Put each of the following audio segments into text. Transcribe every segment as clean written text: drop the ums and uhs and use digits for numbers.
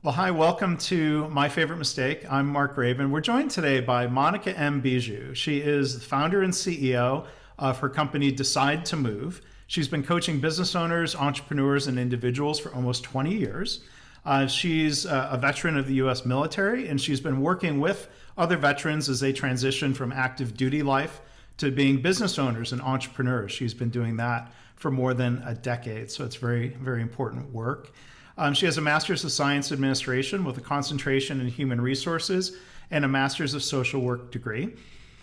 Well, hi, welcome to My Favorite Mistake. I'm Mark Raven. We're joined today by Monica M. Bijoux. She is the founder and CEO of her company, Decide to Move. She's been coaching business owners, entrepreneurs, and individuals for almost 20 years. She's a veteran of the U.S. military, and she's been working with other veterans as they transition from active duty life to being business owners and entrepreneurs. She's been doing that for more than a decade, so it's very, very important work. She has a Master's of Science Administration with a concentration in human resources and a Master's of Social Work degree.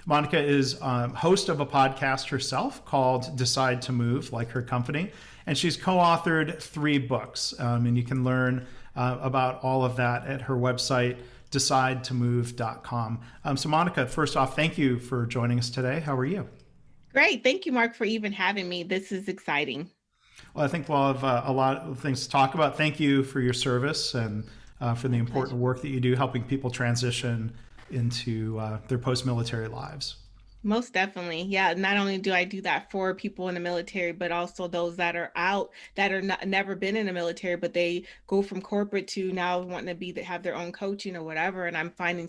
Monica is host of a podcast herself called Decide to Move, like her company, and she's co-authored 3 books. And you can learn about all of that at her website, decidetomove.com. So Monica, first off, thank you for joining us today. How are you? Great. Thank you, Mark, for even having me. This is exciting. Well, I think we'll have a lot of things to talk about. Thank you for your service and for the My important pleasure. work that you do helping people transition into their post-military lives. Most definitely. Yeah. Not only do I do that for people in the military, but also those that are out that are not never been in the military, but they go from corporate to now wanting to be that have their own coaching or whatever. And I'm finding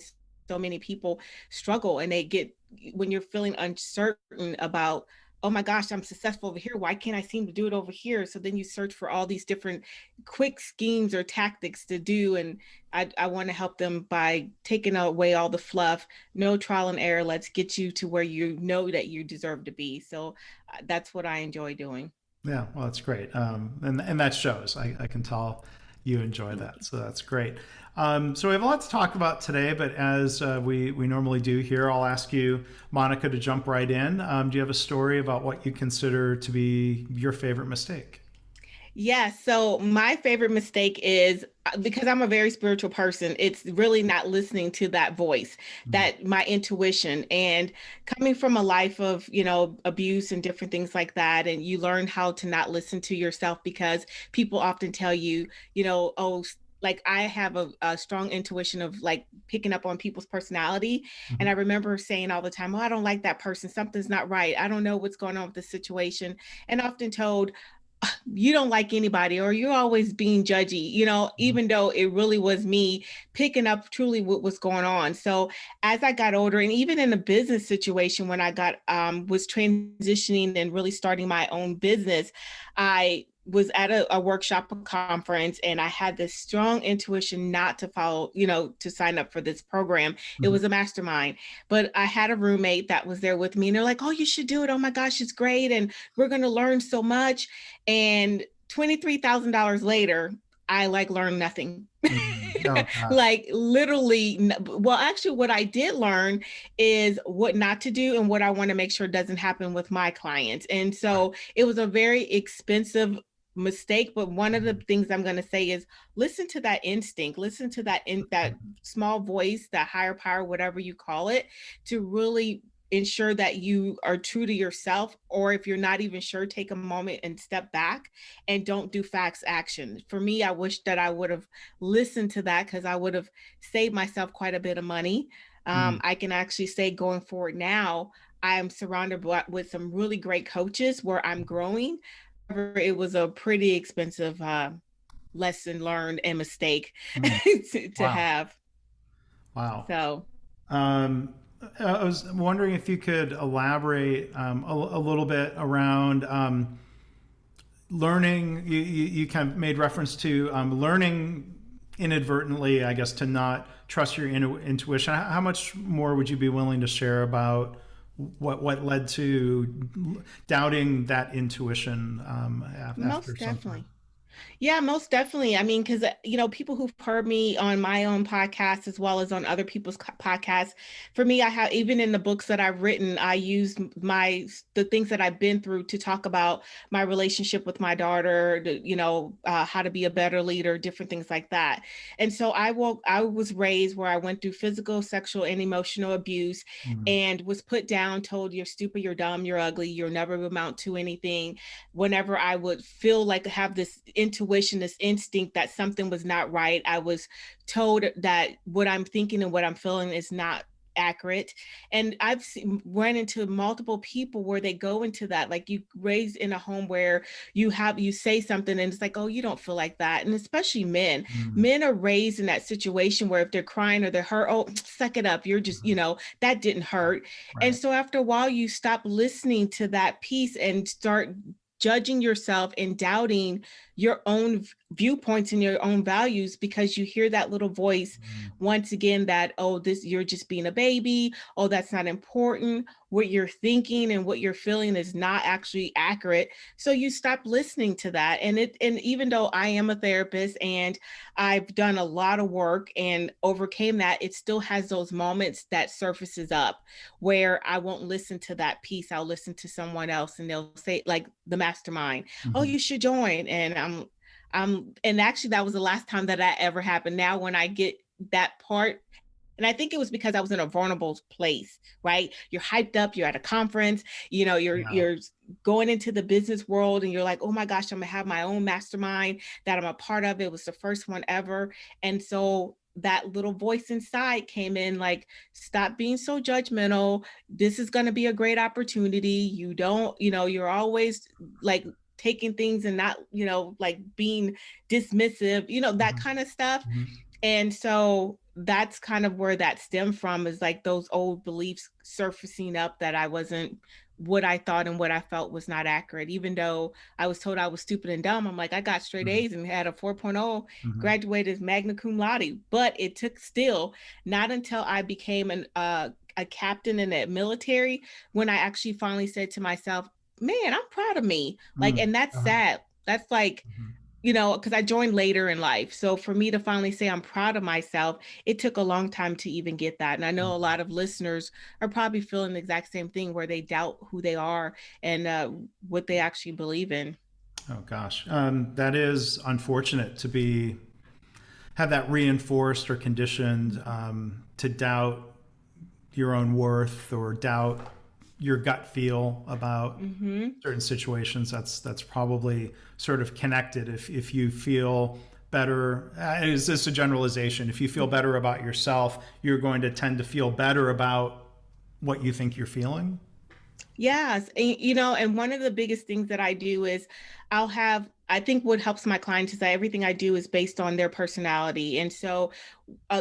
so many people struggle and they get when you're feeling uncertain about, oh my gosh, I'm successful over here. Why can't I seem to do it over here? So then you search for all these different quick schemes or tactics to do. And I want to help them by taking away all the fluff, no trial and error. Let's get you to where you know that you deserve to be. So that's what I enjoy doing. Yeah, well, that's great. And that shows. I can tell you enjoy Thank that. So that's great. So we have a lot to talk about today, but as we normally do here, I'll ask you, Monica, to jump right in. Do you have a story about what you consider to be your favorite mistake? Yeah, so my favorite mistake is because I'm a very spiritual person, it's really not listening to that voice, Mm, that my intuition. And coming from a life of, abuse and different things like that, and you learn how to not listen to yourself because people often tell you, like I have a strong intuition of like picking up on people's personality. And I mhm, remember saying all the time, oh, I don't like that person. Something's not right. I don't know what's going on with the situation. And often told, you don't like anybody or you're always being judgy, mhm, even though it really was me picking up truly what was going on. So as I got older and even in a business situation when I got was transitioning and really starting my own business, I was at a workshop, a conference, and I had this strong intuition not to follow, to sign up for this program. It mhm, was a mastermind, but I had a roommate that was there with me and they're like, oh, you should do it. Oh my gosh, it's great. And we're going to learn so much. And $23,000 later, I like learned nothing. mhm. Oh gosh. Like literally, well, actually, what I did learn is what not to do and what I want to make sure doesn't happen with my clients. And Right. so it was a very expensive mistake, but one of the Mhm, things I'm going to say is listen to that instinct, listen to that mhm, small voice, that higher power, whatever you call it, to really ensure that you are true to yourself. Or if you're not even sure, take a moment and step back and don't do facts action. For me, I wish that I would have listened to that because I would have saved myself quite a bit of money. mhm. I can actually say going forward now, I am surrounded with some really great coaches where I'm growing. However, it was a pretty expensive lesson learned and mistake Mm. to Wow. have. Wow. So, Um, I was wondering if you could elaborate a little bit around learning. You kind of made reference to learning inadvertently, I guess, to not trust your intuition. How much more would you be willing to share about what led to doubting that intuition after most some time? definitely. Yeah, most definitely. I mean, because, people who've heard me on my own podcast as well as on other people's podcasts, for me, I have, even in the books that I've written, I use the things that I've been through to talk about my relationship with my daughter, how to be a better leader, different things like that. And so I was raised where I went through physical, sexual, and emotional abuse Mm, and was put down, told you're stupid, you're dumb, you're ugly, you'll never amount to anything. Whenever I would feel like I have this intuition, this instinct that something was not right, I was told that what I'm thinking and what I'm feeling is not accurate. And run into multiple people where they go into that, like you raised in a home where you say something and it's like, oh, you don't feel like that. And especially men, Mm, men are raised in that situation where if they're crying or they're hurt, oh, suck it up, you're just, mhm. that didn't hurt. And Right. so after a while you stop listening to that piece and start judging yourself and doubting your own viewpoints and your own values, because you hear that little voice Mm, once again that, oh, this, you're just being a baby, oh, that's not important, what you're thinking and what you're feeling is not actually accurate. So you stop listening to that. And even though I am a therapist and I've done a lot of work and overcame that, it still has those moments that surfaces up where I won't listen to that piece. I'll listen to someone else and they'll say, like the mastermind, oh, mhm. you should join. And and actually that was the last time that ever happened. Now when I get that part, and I think it was because I was in a vulnerable place, right? You're hyped up, you're at a conference, Yeah. you're going into the business world and you're like, oh my gosh, I'm gonna have my own mastermind that I'm a part of. It was the first one ever. And so that little voice inside came in like, stop being so judgmental. This is gonna be a great opportunity. You don't, you're always like taking things and not, like being dismissive, that Mhm, kind of stuff. mhm, And so that's kind of where that stemmed from, is like those old beliefs surfacing up that I wasn't, what I thought and what I felt was not accurate. Even though I was told I was stupid and dumb, I'm like, I got straight mhm, A's and had a 4.0, mhm, graduated as magna cum laude. But it took still not until I became a captain in the military when I actually finally said to myself, man, I'm proud of me. Like, mm, and that's uh-huh, sad. That's like, mhm, because I joined later in life. So for me to finally say I'm proud of myself, it took a long time to even get that. And I know a mhm. lot of listeners are probably feeling the exact same thing where they doubt who they are and what they actually believe in. Oh gosh, that is unfortunate to be have that reinforced or conditioned to doubt your own worth or doubt your gut feel about Mm-hmm. certain situations. That's probably sort of connected. If you feel better, is this a generalization? If you feel better about yourself, you're going to tend to feel better about what you think you're feeling. Yes, and one of the biggest things that I do is I think what helps my clients is that everything I do is based on their personality. And so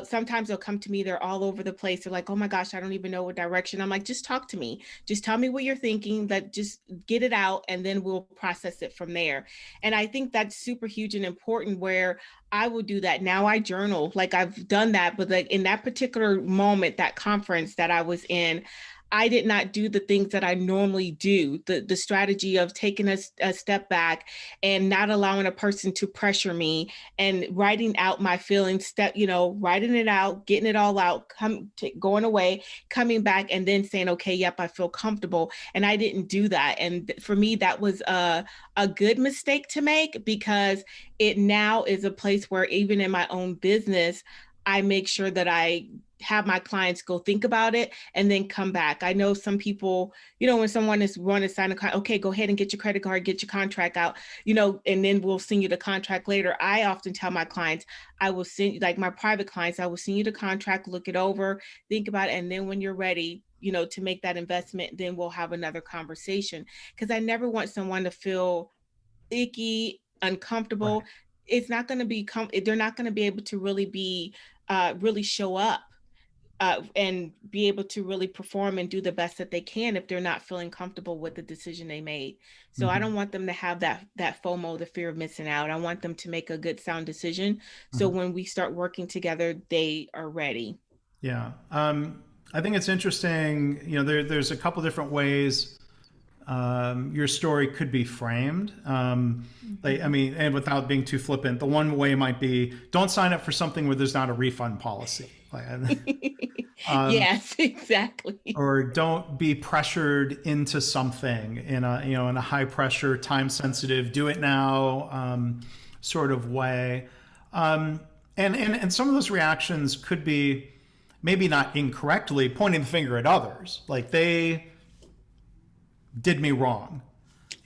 sometimes they'll come to me, they're all over the place. They're like, oh my gosh, I don't even know what direction. I'm like, just talk to me. Just tell me what you're thinking, just get it out, and then we'll process it from there. And I think that's super huge and important where I will do that. Now I journal, like I've done that, but like in that particular moment, that conference that I was in, I did not do the things that I normally do. The strategy of taking a step back and not allowing a person to pressure me and writing out my feelings, writing it out, getting it all out, going away, coming back, and then saying, okay, yep, I feel comfortable. And I didn't do that. And for me, that was a good mistake to make, because it now is a place where even in my own business, I make sure that I have my clients go think about it and then come back. I know some people, when someone is want to sign a contract, okay, go ahead and get your credit card, get your contract out, and then we'll send you the contract later. I often tell my clients, I will send, like my private clients, I will send you the contract, look it over, think about it, and then when you're ready, to make that investment, then we'll have another conversation. Because I never want someone to feel icky, uncomfortable. Right. It's not going to be, they're not going to be able to really show up and be able to really perform and do the best that they can if they're not feeling comfortable with the decision they made. So I don't Hmm. want them to have that FOMO, the fear of missing out. I want them to make a good sound decision. So Hmm. when we start working together, they are ready. Yeah. I think it's interesting. There's a couple different ways your story could be framed. I Mhm. mean, and without being too flippant, the one way might be don't sign up for something where there's not a refund policy. Yes, exactly. Or don't be pressured into something in a high pressure, time sensitive, do it now sort of way. And some of those reactions could be maybe not incorrectly pointing the finger at others, like they did me wrong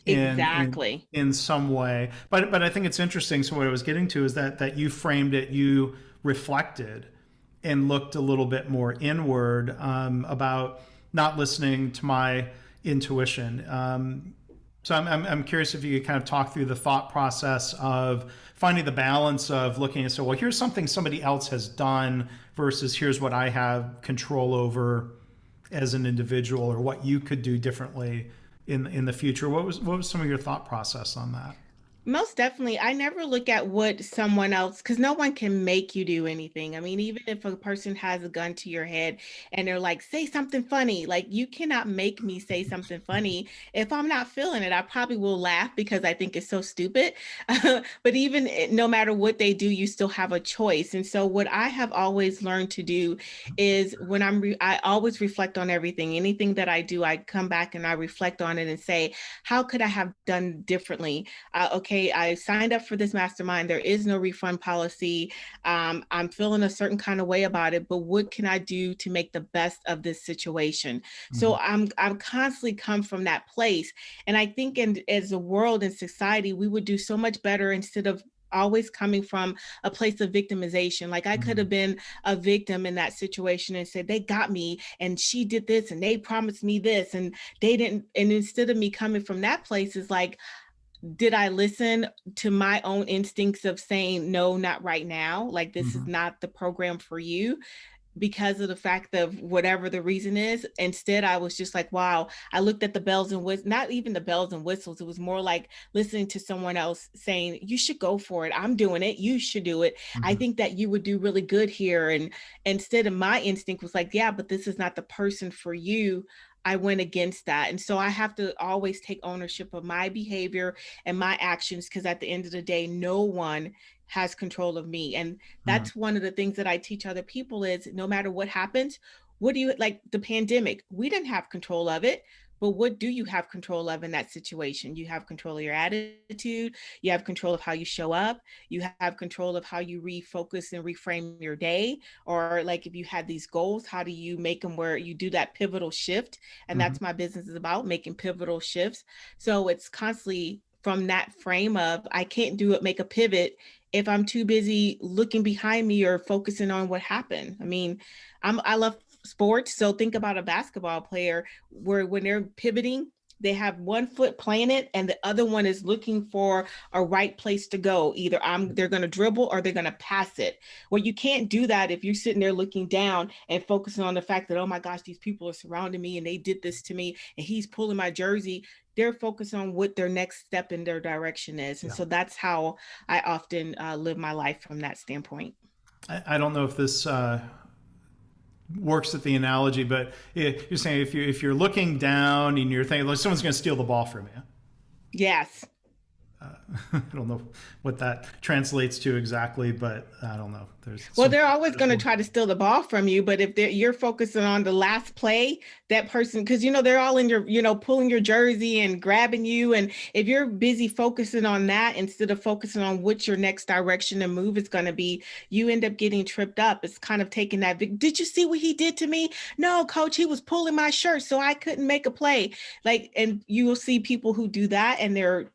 in in Exactly. in some way. But I think it's interesting. So what I was getting to is that you framed it, you reflected and looked a little bit more inward about not listening to my intuition. So I'm curious if you could kind of talk through the thought process of finding the balance of looking and say, well, here's something somebody else has done versus here's what I have control over as an individual, or what you could do differently in the future. What was some of your thought process on that? Most definitely. I never look at what someone else, because no one can make you do anything. I mean, even if a person has a gun to your head and they're like, say something funny, like you cannot make me say something funny. If I'm not feeling it, I probably will laugh because I think it's so stupid. But even no matter what they do, you still have a choice. And so, what I have always learned to do is when I always reflect on everything. Anything that I do, I come back and I reflect on it and say, how could I have done differently? Okay, I signed up for this mastermind. There is no refund policy. I'm feeling a certain kind of way about it, but what can I do to make the best of this situation? So Mm-hmm. I'm constantly come from that place. And I think as a world and society, we would do so much better instead of always coming from a place of victimization. Like I could Mm-hmm. have been a victim in that situation and said, they got me and she did this and they promised me this and they didn't. And instead of me coming from that place, is like, did I listen to my own instincts of saying, no, not right now? Like, this is Mm-hmm. not the program for you because of the fact of whatever the reason is. Instead, I was just like, wow, I looked at the bells and whistles, not even the bells and whistles. It was more like listening to someone else saying, you should go for it. I'm doing it. You should do it. I Mm-hmm. think that you would do really good here. And instead of my instinct was like, yeah, but this is not the person for you. I went against that. And so I have to always take ownership of my behavior and my actions because at the end of the day, no one has control of me. And Mm-hmm. that's one of the things that I teach other people is no matter what happens, what do you like the pandemic? We didn't have control of it, but what do you have control of in that situation? You have control of your attitude, you have control of how you show up, you have control of how you refocus and reframe your day. Or like if you had these goals, how do you make them where you do that pivotal shift? And Mm-hmm. that's my business is about making pivotal shifts. So it's constantly from that frame of I can't do it, make a pivot if I'm too busy looking behind me or focusing on what happened. I mean, I love sports, so think about a basketball player where when they're pivoting, they have one foot playing it and the other one is looking for a right place to go. Either they're going to dribble or they're going to pass it. Well, you can't do that if you're sitting there looking down and focusing on the fact that, oh my gosh, these people are surrounding me and they did this to me and he's pulling my jersey. They're focused on what their next step in their direction is. And Yeah. so that's how I often live my life from that standpoint. I don't know if this works at the analogy, but you're saying if you're looking down and you're thinking like someone's going to steal the ball from you. Yes. I don't know what that translates to exactly, but I don't know. There's Well, some they're always going to try to steal the ball from you, but if you're focusing on the last play, that person, because they're all in your, pulling your jersey and grabbing you, and if you're busy focusing on that instead of focusing on what your next direction and move is going to be, you end up getting tripped up. It's kind of taking that. Did you see what he did to me? No, coach, he was pulling my shirt, so I couldn't make a play. Like, and you will see people who do that, and they're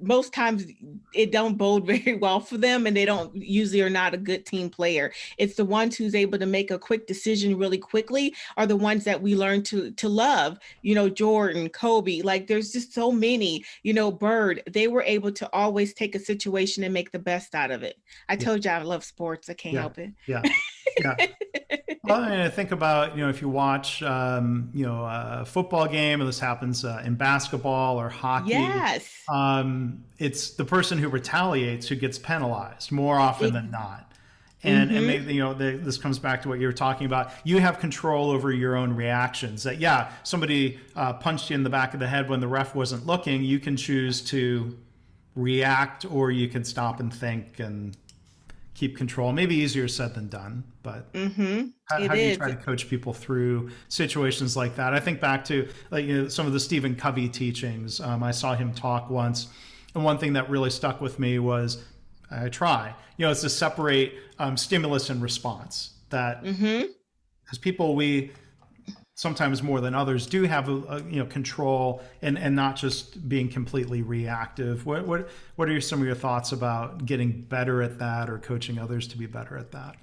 most times it don't bode very well for them and they don't usually are not a good team player. It's the ones who's able to make a quick decision really quickly are the ones that we learn to love. Jordan, Kobe, like there's just so many, Bird, they were able to always take a situation and make the best out of it. I yeah, told you I love sports. I can't yeah, help it. yeah, yeah. Well, I mean, I think about if you watch a football game, and this happens in basketball or hockey, Yes. it's the person who retaliates who gets penalized more often than not. And Mm-hmm. maybe this comes back to what you were talking about. You have control over your own reactions. That somebody punched you in the back of the head when the ref wasn't looking. You can choose to react, or you can stop and think and keep control. Maybe easier said than done, but Mm-hmm. how It do you is. try to coach people through situations like that? I think back to some of the Stephen Covey teachings. I saw him talk once, and one thing that really stuck with me was I try. It's to separate stimulus and response. That Mm-hmm. as people, we sometimes more than others do have control and not just being completely reactive. What are some of your thoughts about getting better at that or coaching others to be better at that?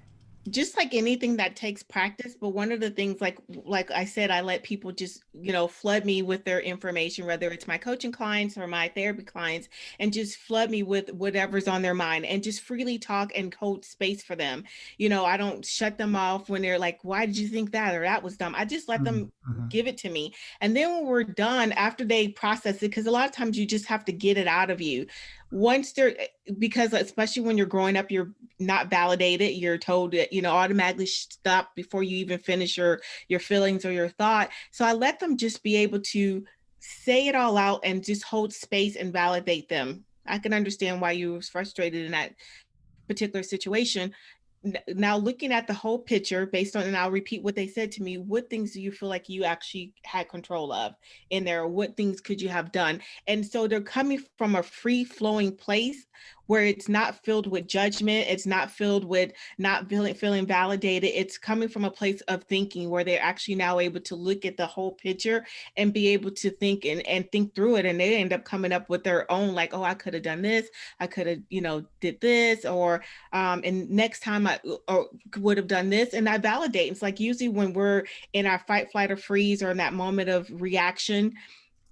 Just like anything that takes practice, but one of the things, like I said, I let people just, flood me with their information, whether it's my coaching clients or my therapy clients, and just flood me with whatever's on their mind and just freely talk and hold space for them. I don't shut them off when they're like, why did you think that, or that was dumb. I just let them Mm-hmm. give it to me. And then when we're done, after they process it, because a lot of times you just have to get it out of you once they're, because especially when you're growing up, you're not validated, you're told that, automatically stop before you even finish your feelings or your thought. So I let them just be able to say it all out and just hold space and validate them. I can understand why you were frustrated in that particular situation. Now looking at the whole picture based on, and I'll repeat what they said to me, what things do you feel like you actually had control of in there, or what things could you have done? And so they're coming from a free flowing place where it's not filled with judgment, it's not filled with not feeling validated. It's coming from a place of thinking where they're actually now able to look at the whole picture and be able to think and think through it, and they end up coming up with their own, like, oh, I could have done this, I could have, did this, or and next time I or would have done this, and I validate. It's like usually when we're in our fight, flight, or freeze, or in that moment of reaction,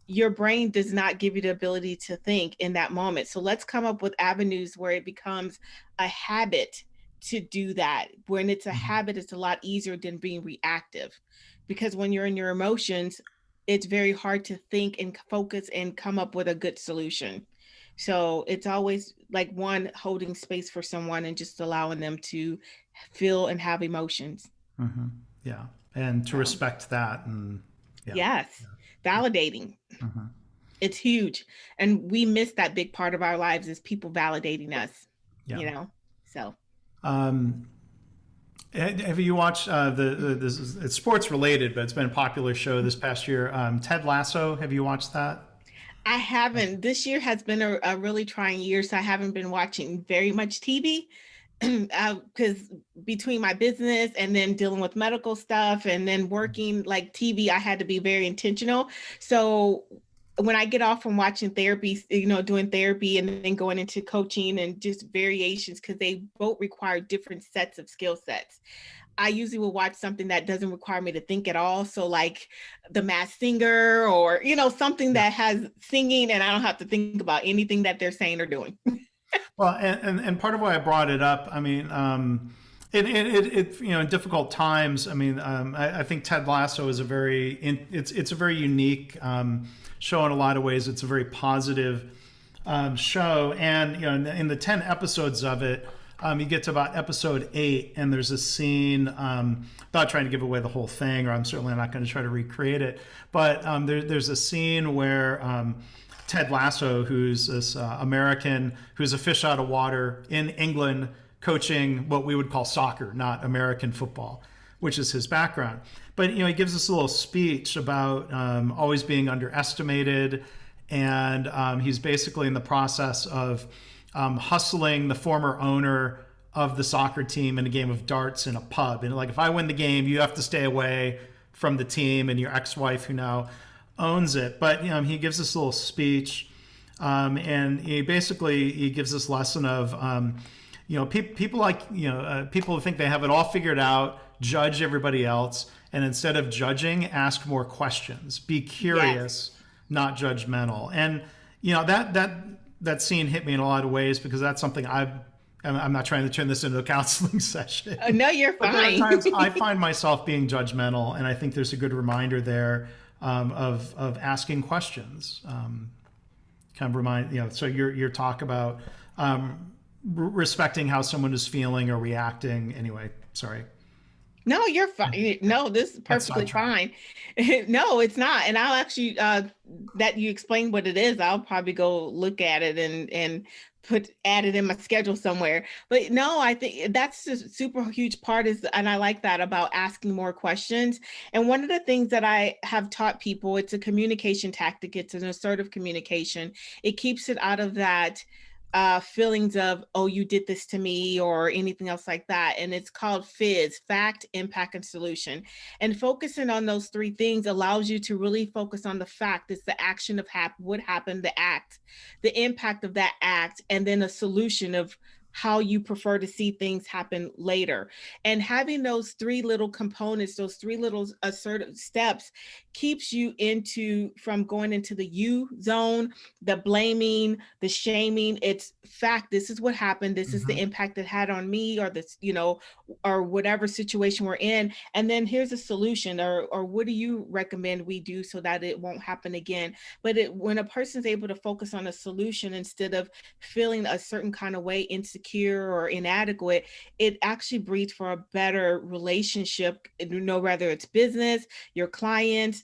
your brain does not give you the ability to think in that moment. So let's come up with avenues where it becomes a habit to do that. When it's a Mm-hmm. habit, it's a lot easier than being reactive, because when you're in your emotions, it's very hard to think and focus and come up with a good solution. So it's always like one, holding space for someone and just allowing them to feel and have emotions. Mm-hmm. Yeah, and to So respect that, and yeah, yes, validating. yeah. Mm-hmm. It's huge. And we miss that big part of our lives, is people validating us, Yeah. you know? So Um, have you watched this is, it's sports related, but it's been a popular show this past year. Ted Lasso. Have you watched that? I haven't, this year has been a really trying year. So I haven't been watching very much TV because between my business and then dealing with medical stuff and then working like TV, I had to be very intentional. So when I get off from watching therapy, doing therapy and then going into coaching and just variations, because they both require different sets of skill sets. I usually will watch something that doesn't require me to think at all. So like The Masked Singer, or something Yeah. that has singing and I don't have to think about anything that they're saying or doing. Well, and part of why I brought it up, I mean, in difficult times. I mean, I think Ted Lasso is it's a very unique show in a lot of ways. It's a very positive show, and in the 10 episodes of it, you get to about episode 8, and there's a scene. Without trying to give away the whole thing, or I'm certainly not going to try to recreate it, but there's a scene where Ted Lasso, who's this American who's a fish out of water in England, coaching what we would call soccer, not American football, which is his background. But he gives us a little speech about always being underestimated, and he's basically in the process of hustling the former owner of the soccer team in a game of darts in a pub. And like, if I win the game, you have to stay away from the team and your ex-wife who now owns it. But he gives this little speech, and he gives this lesson of people like people who think they have it all figured out, judge everybody else, and instead of judging, ask more questions. Be Yes. curious, not judgmental. And that scene hit me in a lot of ways, because that's something I'm not trying to turn this into a counseling session. No, you're But there are fine. times I find myself being judgmental, and I think there's a good reminder there of asking questions. Kind of remind. So your talk about respecting how someone is feeling or reacting. Anyway, sorry, No, you're fine. No, this is got perfectly sidetracked. fine. No, it's not. And I'll actually that you explain what it is, I'll probably go look at it and add it in my schedule somewhere. But no, I think that's a super huge part is, and I like that about asking more questions. And one of the things that I have taught people, it's a communication tactic, it's an assertive communication. It keeps it out of that feelings of, oh, you did this to me or anything else like that. And it's called FIZ, fact, impact, and solution. And focusing on those three things allows you to really focus on the fact. It's the action of what happened, the act, the impact of that act, and then a solution of how you prefer to see things happen later. And having those three little components, those three little assertive steps, keeps you into from going into the you zone, the blaming, the shaming. It's fact, this is what happened, this is the Mhm. impact it had on me, or this, or whatever situation we're in. And then here's a solution, or what do you recommend we do so that it won't happen again. But when a person's able to focus on a solution instead of feeling a certain kind of way, insecure or inadequate, it actually breeds for a better relationship, whether it's business, your clients,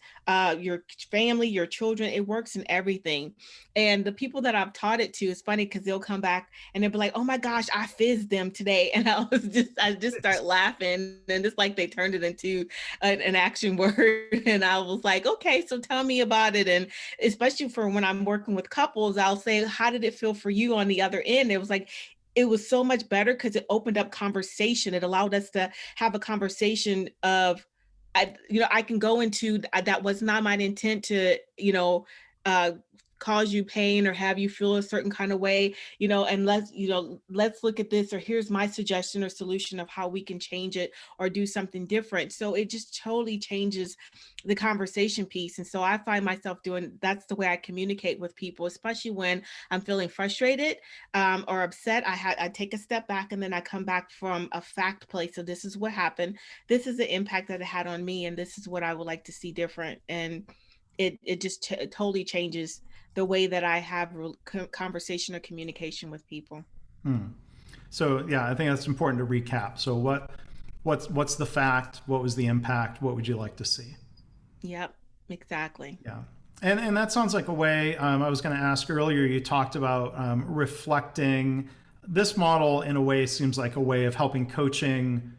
your family, your children. It works in everything. And the people that I've taught it to, it's funny because they'll come back and they'll be like, oh my gosh, I fizzed them today. And I just start laughing. And it's like they turned it into an action word. And I was like, okay, so tell me about it. And especially for when I'm working with couples, I'll say, how did it feel for you on the other end? It was like, it was so much better because it opened up conversation. It allowed us to have a conversation of, I can go into that was not my intent to, uh, cause you pain or have you feel a certain kind of way, and let's look at this, or here's my suggestion or solution of how we can change it or do something different. So it just totally changes the conversation piece. And so I find myself doing, that's the way I communicate with people, especially when I'm feeling frustrated, or upset. I take a step back and then I come back from a fact place. So this is what happened. This is the impact that it had on me. And this is what I would like to see different. And it just totally changes the way that I have conversation or communication with people. Hmm. So yeah, I think that's important to recap. So what's the fact? What was the impact? What would you like to see? Yep, exactly. Yeah. And that sounds like a way. I was going to ask earlier. You talked about reflecting. This model, in a way, seems like a way of helping coaching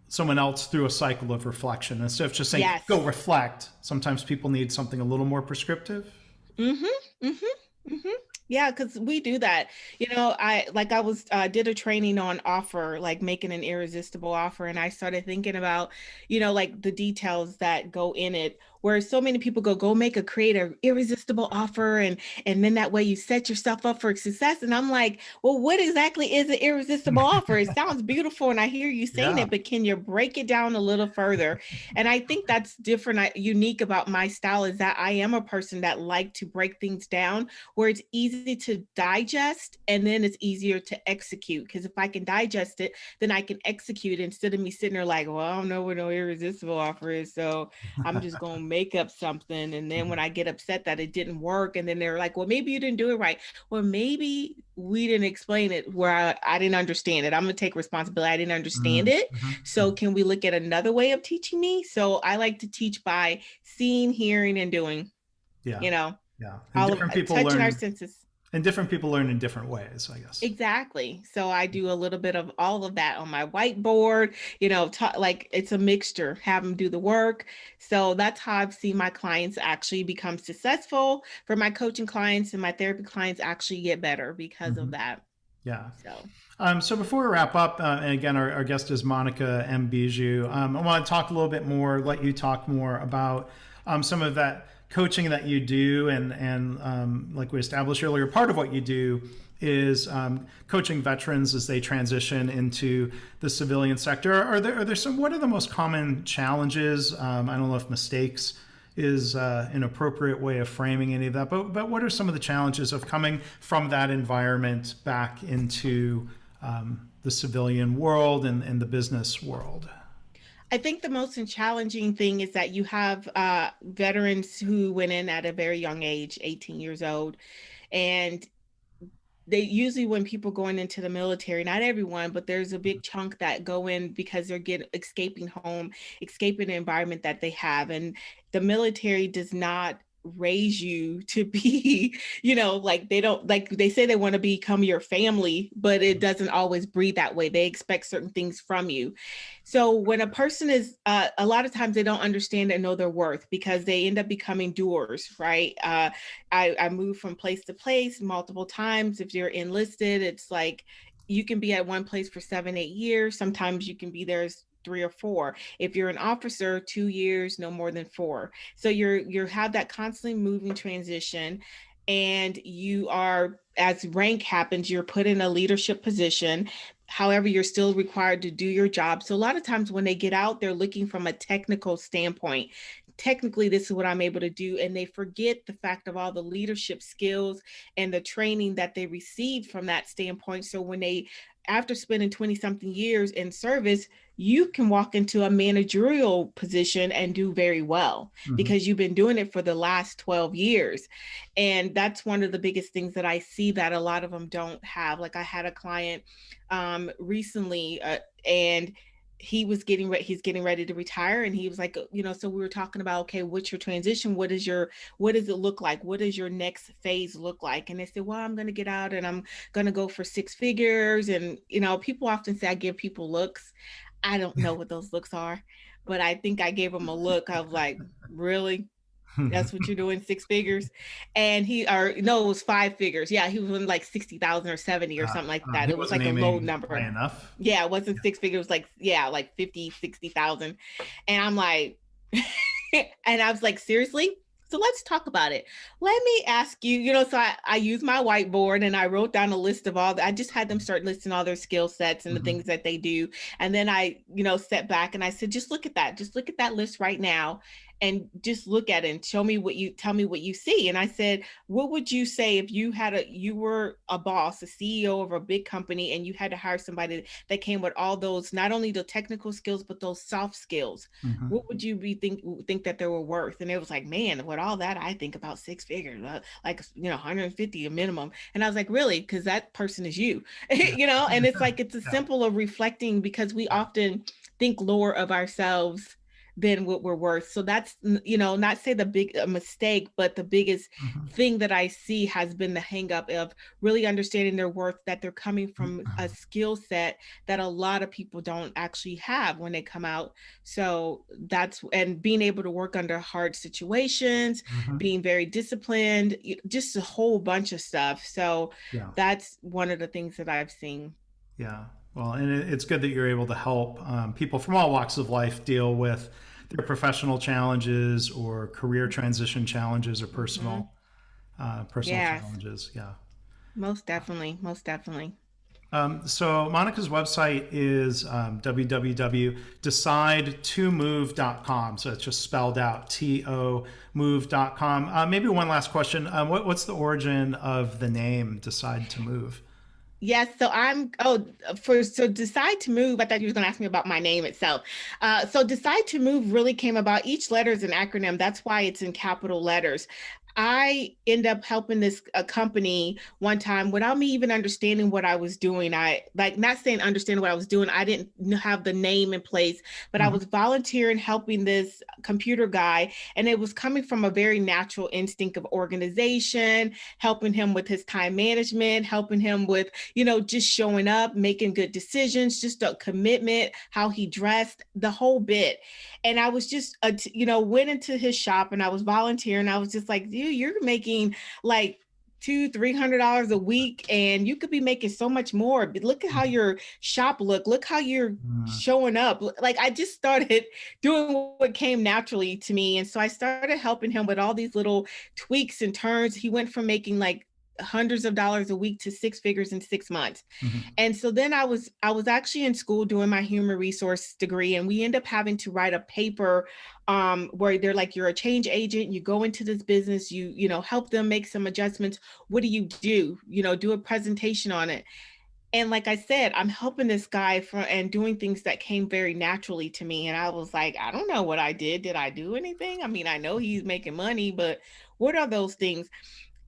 someone else through a cycle of reflection instead of just saying Yes. go reflect. Sometimes people need something a little more prescriptive. Mm-hmm. Mm-hmm. Mm-hmm. Yeah, because we do that. I was did a training on offer, like making an irresistible offer, and I started thinking about, like the details that go in it. Where so many people go make a create a irresistible offer, and then that way you set yourself up for success. And I'm like, well, what exactly is an irresistible offer? It sounds beautiful, and I hear you saying Yeah. it, but can you break it down a little further? And I think that's different, unique about my style is that I am a person that like to break things down where it's easy to digest and then it's easier to execute. Because if I can digest it, then I can execute instead of me sitting there like, well, I don't know what no irresistible offer is. So I'm just going to make up something. And then when I get upset that it didn't work, and then they're like, well, maybe you didn't do it right. Well, maybe we didn't explain it where I didn't understand it. I'm going to take responsibility. I didn't understand it. So can we look at another way of teaching me? So I like to teach by seeing, hearing, and doing, Yeah. you know, Yeah. And all of different people touching our learn senses. and different people learn in different ways, I guess. Exactly. So I do a little bit of all of that on my whiteboard, like it's a mixture, have them do the work. So that's how I've seen my clients actually become successful. For my coaching clients and my therapy clients actually get better because of Hmm. that. Yeah. So, So before we wrap up, and again, our guest is Monica M. Bijoux. I want to talk a little bit more, let you talk more about some of that coaching that you do, and like we established earlier, part of what you do is coaching veterans as they transition into the civilian sector. Are there some? What are the most common challenges? I don't know if mistakes is an appropriate way of framing any of that, but what are some of the challenges of coming from that environment back into the civilian world and the business world? I think the most challenging thing is that you have veterans who went in at a very young age, 18 years old, and they usually, when people going into the military, not everyone, but there's a big chunk that go in because they're getting escaping home, escaping the environment that they have. And the military does not raise you to be, like they don't, like they say they want to become your family, but it doesn't always breed that way. They expect certain things from you. So when a person is, a lot of times they don't understand and know their worth because they end up becoming doers, right? I moved from place to place multiple times. If you're enlisted, it's like you can be at one place for 7, 8 years. Sometimes you can be there as 3 or 4. If you're an officer, 2 years, no more than 4. So you have that constantly moving transition. and you are, as rank happens, you're put in a leadership position. However, you're still required to do your job. So a lot of times when they get out, they're looking from a technical standpoint. Technically, this is what I'm able to do. And they forget the fact of all the leadership skills and the training that they received from that standpoint. So when they, after spending 20 something years in service, you can walk into a managerial position and do very well Hmm. because you've been doing it for the last 12 years. And that's one of the biggest things that I see that a lot of them don't have. Like I had a client recently, and he's getting ready to retire, and he was like, so we were talking about, okay, what's your transition, what does it look like, what does your next phase look like? And they said, well, I'm going to get out and I'm going to go for six figures. And people often say I give people looks. I don't know what those looks are, but I think I gave him a look. I was like, really? That's what you're doing, six figures? And or no, it was five figures. Yeah, he was in like 60,000 or 70 or something like that. He It was wasn't like a low aiming high number. enough. Yeah, it wasn't six figures. It was like, yeah, like 50, 60,000. And I'm like, and I was like, seriously? So let's talk about it. Let me ask you, so I used my whiteboard and I wrote down a list of I just had them start listing all their skill sets and the Hmm. things that they do. And then I, sat back and I said, just look at that. Just look at that list right now and just look at it and tell me what you see. And I said, what would you say if you were a boss, a CEO of a big company, and you had to hire somebody that came with all those, not only the technical skills, but those soft skills? Hmm. What would you think that they were worth? And it was like, man, with all that, I think about six figures, like 150 a minimum. And I was like, really? Because that person is you, Yeah. and it's like, it's a Yeah. simple of reflecting, because we Yeah. often think lower of ourselves than what we're worth. So that's, not say the big mistake, but the biggest Mhm. thing that I see has been the hang up of really understanding their worth, that they're coming from a skill set that a lot of people don't actually have when they come out. So and being able to work under hard situations, Mhm. being very disciplined, just a whole bunch of stuff. So Yeah. that's one of the things that I've seen. Yeah. Well, and it's good that you're able to help people from all walks of life deal with their professional challenges or career transition challenges or Hmm. personal Yes, challenges. Yeah. most definitely. Most definitely. So Monica's website is www.decide2move.com. So it's just spelled out TO move.com. Maybe one last question. What's the origin of the name Decide to Move? Yes, so decide to move. I thought you were going to ask me about my name itself. So decide to move really came about. Each letter is an acronym. That's why it's in capital letters. I end up helping this a company one time without me even understanding what I was doing. I like not saying understand what I was doing. I didn't have the name in place, but I Hmm. was volunteering helping this computer guy, and it was coming from a very natural instinct of organization, helping him with his time management, helping him with just showing up, making good decisions, just a commitment, how he dressed, the whole bit. And I was just, went into his shop and I was volunteering. I was just like, dude, you're making like $200-300 a week, and you could be making so much more. But look at how your shop look how you're Hmm. showing up. Like I just started doing what came naturally to me. And so I started helping him with all these little tweaks and turns. He went from making like hundreds of dollars a week to six figures in 6 months. Hmm. And so then I was actually in school doing my human resource degree, and we end up having to write a paper where they're like, you're a change agent, you go into this business, help them make some adjustments. What do? Do a presentation on it. And like I said, I'm helping this guy and doing things that came very naturally to me. And I was like, I don't know what I did. Did I do anything? I mean, I know he's making money, but what are those things?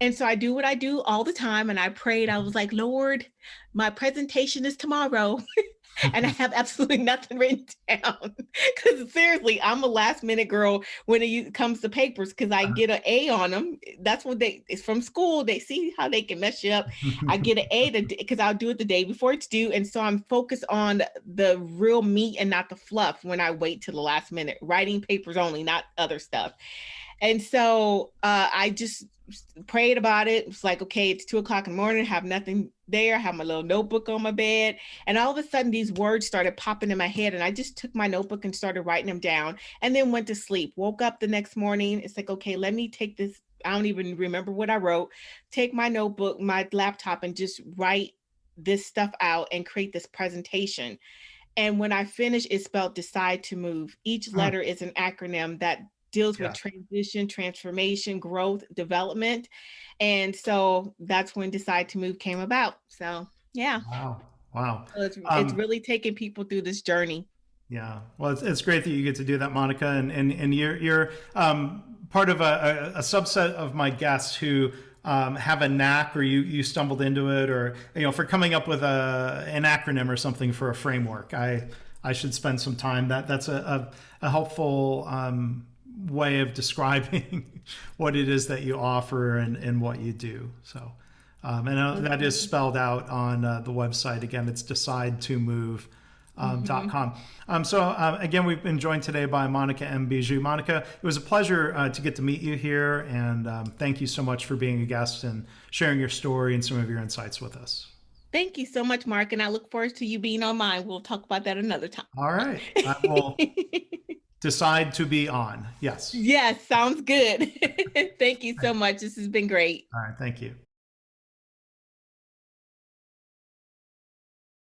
And so I do what I do all the time. And I prayed, I was like, Lord, my presentation is tomorrow. And I have absolutely nothing written down. Because seriously, I'm a last minute girl when it comes to papers, because I get an A on them. That's what it's from school. They see how they can mess you up. I get an A because I'll do it the day before it's due. And so I'm focused on the real meat and not the fluff when I wait till the last minute, writing papers only, not other stuff. And so I just prayed about it. It's like, okay, it's 2 o'clock in the morning, have nothing there, have my little notebook on my bed. And all of a sudden, these words started popping in my head. And I just took my notebook and started writing them down, and then went to sleep. Woke up the next morning. It's like, okay, let me take this I don't even remember what I wrote. Take my notebook, my laptop, and just write this stuff out and create this presentation. And when I finish, it spelled decide to move. Each Mm, letter is an acronym that deals with yeah. transition, transformation, growth, development. And so that's when decide to move came about. So yeah. Wow. Wow. So it's Um, really taking people through this journey. Yeah, well, it's great that you get to do that, Monica, and you're part of a subset of my guests who have a knack, or you stumbled into it, or for coming up with an acronym or something for a framework. I should spend some time. That's a helpful way of describing what it is that you offer and what you do. So. And that is spelled out on the website. Again, it's decide to move Mhm. .com. Again, we've been joined today by Monica M. Bijoux. Monica, it was a pleasure to get to meet you here, and thank you so much for being a guest and sharing your story and some of your insights with us. Thank you so much, Mark, and I look forward to you being on mine. We'll talk about that another time. All right. I will decide to be on. Yes. Yes, sounds good. Thank you so much. This has been great. All right. Thank you.